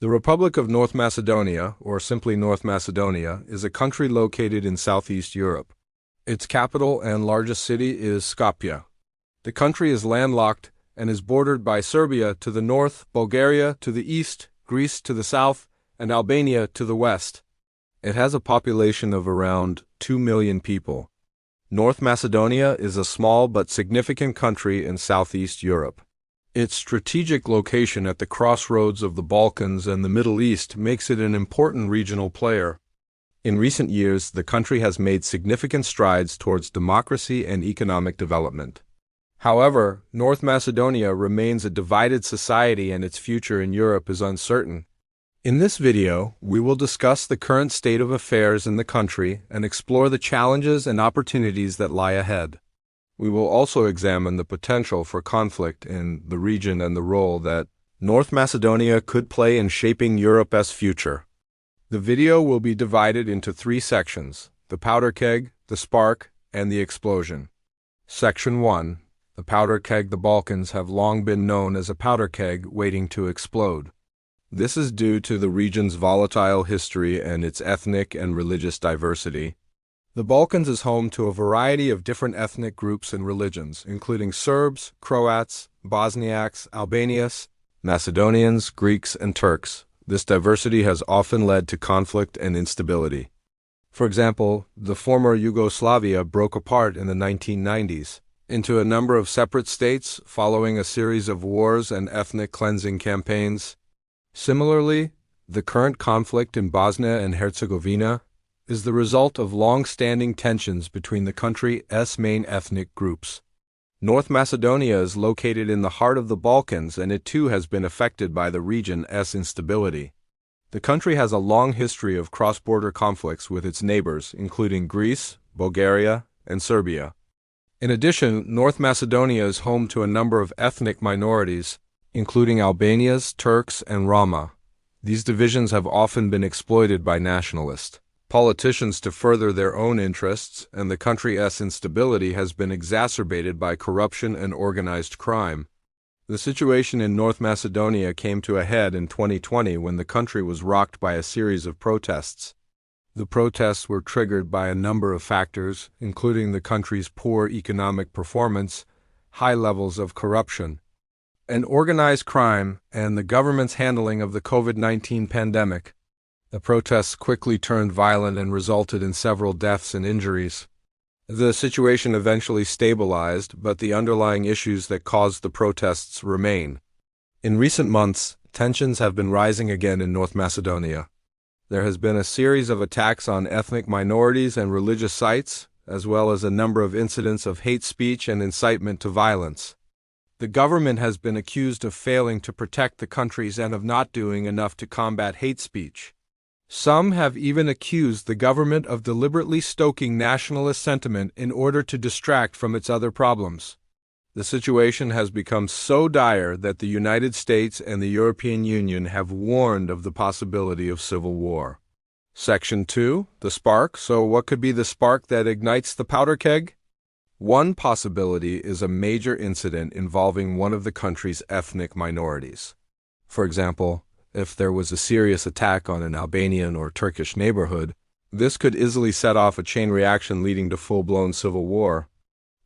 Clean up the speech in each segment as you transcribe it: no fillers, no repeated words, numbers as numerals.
The Republic of North Macedonia, or simply North Macedonia, is a country located in southeast Europe. Its capital and largest city is Skopje. The country is landlocked and is bordered by Serbia to the north, Bulgaria to the east, Greece to the south, and Albania to the west. It has a population of around 2 million people. North Macedonia is a small but significant country in southeast Europe. Its strategic location at the crossroads of the Balkans and the Middle East makes it an important regional player. In recent years, the country has made significant strides towards democracy and economic development. However, North Macedonia remains a divided society and its future in Europe is uncertain. In this video, we will discuss the current state of affairs in the country and explore the challenges and opportunities that lie ahead. We will also examine the potential for conflict in the region and the role that North Macedonia could play in shaping Europe's future. The video will be divided into 3 sections: the powder keg, the spark, and the explosion. Section 1. The powder keg. The Balkans have long been known as a powder keg waiting to explode. This is due to the region's volatile history and its ethnic and religious diversity. The Balkans is home to a variety of different ethnic groups and religions, including Serbs, Croats, Bosniaks, Albanians, Macedonians, Greeks, and Turks. This diversity has often led to conflict and instability. For example, the former Yugoslavia broke apart in the 1990s into a number of separate states following a series of wars and ethnic cleansing campaigns. Similarly, the current conflict in Bosnia and Herzegovina is the result of long-standing tensions between the country's main ethnic groups. North Macedonia is located in the heart of the Balkans, and it too has been affected by the region's instability. The country has a long history of cross-border conflicts with its neighbors, including Greece, Bulgaria, and Serbia. In addition, North Macedonia is home to a number of ethnic minorities, including Albanians, Turks, and Roma. These divisions have often been exploited by nationalist politicians to further their own interests, and the country's instability has been exacerbated by corruption and organized crime. The situation in North Macedonia came to a head in 2020 when the country was rocked by a series of protests. The protests were triggered by a number of factors, including the country's poor economic performance, high levels of corruption, and organized crime, and the government's handling of the COVID-19 pandemic. The protests quickly turned violent and resulted in several deaths and injuries. The situation eventually stabilized, but the underlying issues that caused the protests remain. In recent months, tensions have been rising again in North Macedonia. There has been a series of attacks on ethnic minorities and religious sites, as well as a number of incidents of hate speech and incitement to violence. The government has been accused of failing to protect the countries and of not doing enough to combat hate speech. Some have even accused the government of deliberately stoking nationalist sentiment in order to distract from its other problems. The situation has become so dire that the United States and the European Union have warned of the possibility of civil war. Section 2. The spark. So what could be the spark that ignites the powder keg? One possibility is a major incident involving one of the country's ethnic minorities. For example, if there was a serious attack on an Albanian or Turkish neighborhood, this could easily set off a chain reaction leading to full-blown civil war.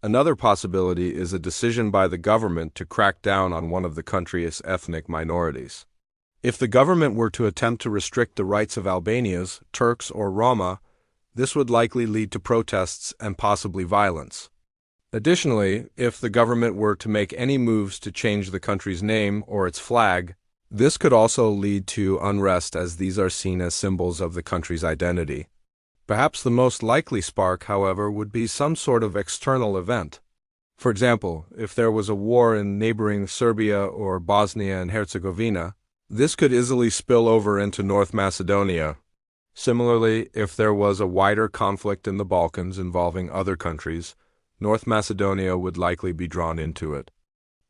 Another possibility is a decision by the government to crack down on one of the country's ethnic minorities. If the government were to attempt to restrict the rights of Albanians, Turks, or Roma, this would likely lead to protests and possibly violence. Additionally, if the government were to make any moves to change the country's name or its flag, this could also lead to unrest, as these are seen as symbols of the country's identity. Perhaps the most likely spark, however, would be some sort of external event. For example, if there was a war in neighboring Serbia or Bosnia and Herzegovina, this could easily spill over into North Macedonia. Similarly, if there was a wider conflict in the Balkans involving other countries, North Macedonia would likely be drawn into it.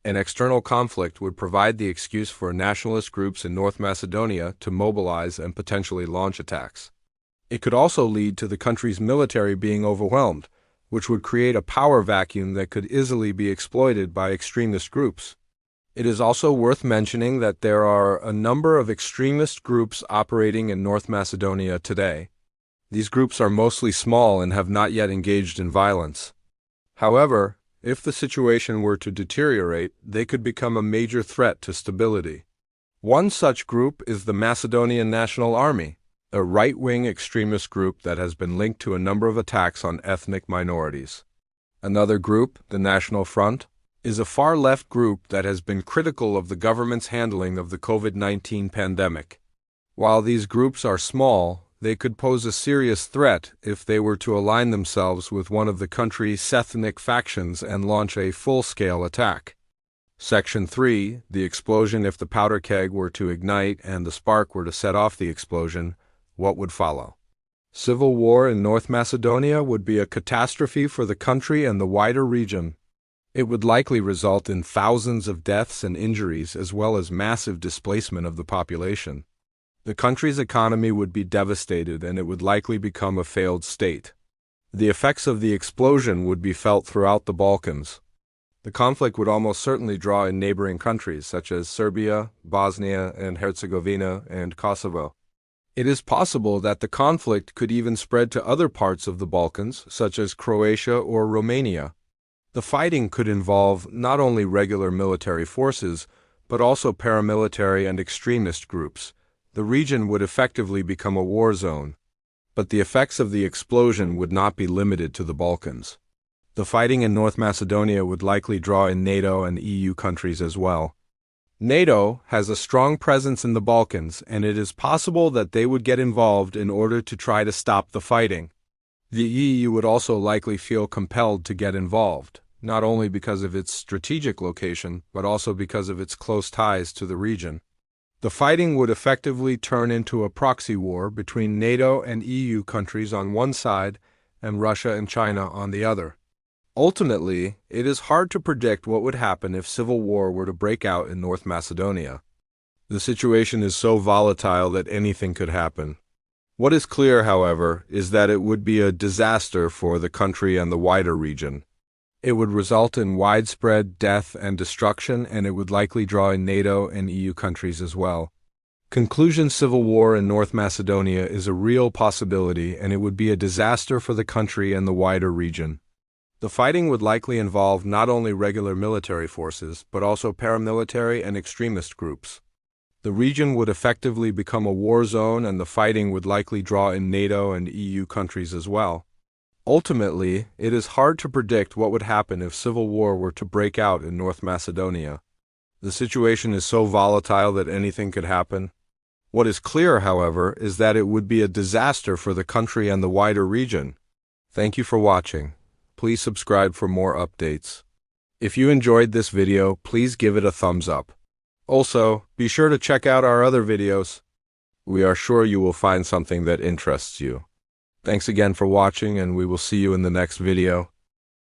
An external conflict would provide the excuse for nationalist groups in North Macedonia to mobilize and potentially launch attacks. It could also lead to the country's military being overwhelmed, which would create a power vacuum that could easily be exploited by extremist groups. It is also worth mentioning that there are a number of extremist groups operating in North Macedonia today. These groups are mostly small and have not yet engaged in violence. However, if the situation were to deteriorate, they could become a major threat to stability. One such group is the Macedonian National Army, a right-wing extremist group that has been linked to a number of attacks on ethnic minorities. Another group, the National Front, is a far-left group that has been critical of the government's handling of the COVID-19 pandemic. While these groups are small, they could pose a serious threat if they were to align themselves with one of the country's ethnic factions and launch a full-scale attack. Section 3, the explosion if the powder keg were to ignite and the spark were to set off the explosion, what would follow? Civil war in North Macedonia would be a catastrophe for the country and the wider region. It would likely result in thousands of deaths and injuries as well as massive displacement of the population. The country's economy would be devastated and it would likely become a failed state. The effects of the explosion would be felt throughout the Balkans. The conflict would almost certainly draw in neighboring countries such as Serbia, Bosnia and Herzegovina, and Kosovo. It is possible that the conflict could even spread to other parts of the Balkans, such as Croatia or Romania. The fighting could involve not only regular military forces, but also paramilitary and extremist groups. The region would effectively become a war zone. But the effects of the explosion would not be limited to the Balkans. The fighting in North Macedonia would likely draw in NATO and EU countries as well. NATO has a strong presence in the Balkans, and it is possible that they would get involved in order to try to stop the fighting. The EU would also likely feel compelled to get involved, not only because of its strategic location, but also because of its close ties to the region. The fighting would effectively turn into a proxy war between NATO and EU countries on one side and Russia and China on the other. Ultimately, it is hard to predict what would happen if civil war were to break out in North Macedonia. The situation is so volatile that anything could happen. What is clear, however, is that it would be a disaster for the country and the wider region. It would result in widespread death and destruction, and it would likely draw in NATO and EU countries as well. Conclusion: civil war in North Macedonia is a real possibility, and it would be a disaster for the country and the wider region. The fighting would likely involve not only regular military forces, but also paramilitary and extremist groups. The region would effectively become a war zone, and the fighting would likely draw in NATO and EU countries as well. Ultimately, it is hard to predict what would happen if civil war were to break out in North Macedonia. The situation is so volatile that anything could happen. What is clear, however, is that it would be a disaster for the country and the wider region. Thank you for watching. Please subscribe for more updates. If you enjoyed this video, please give it a thumbs up. Also, be sure to check out our other videos. We are sure you will find something that interests you. Thanks again for watching, and we will see you in the next video.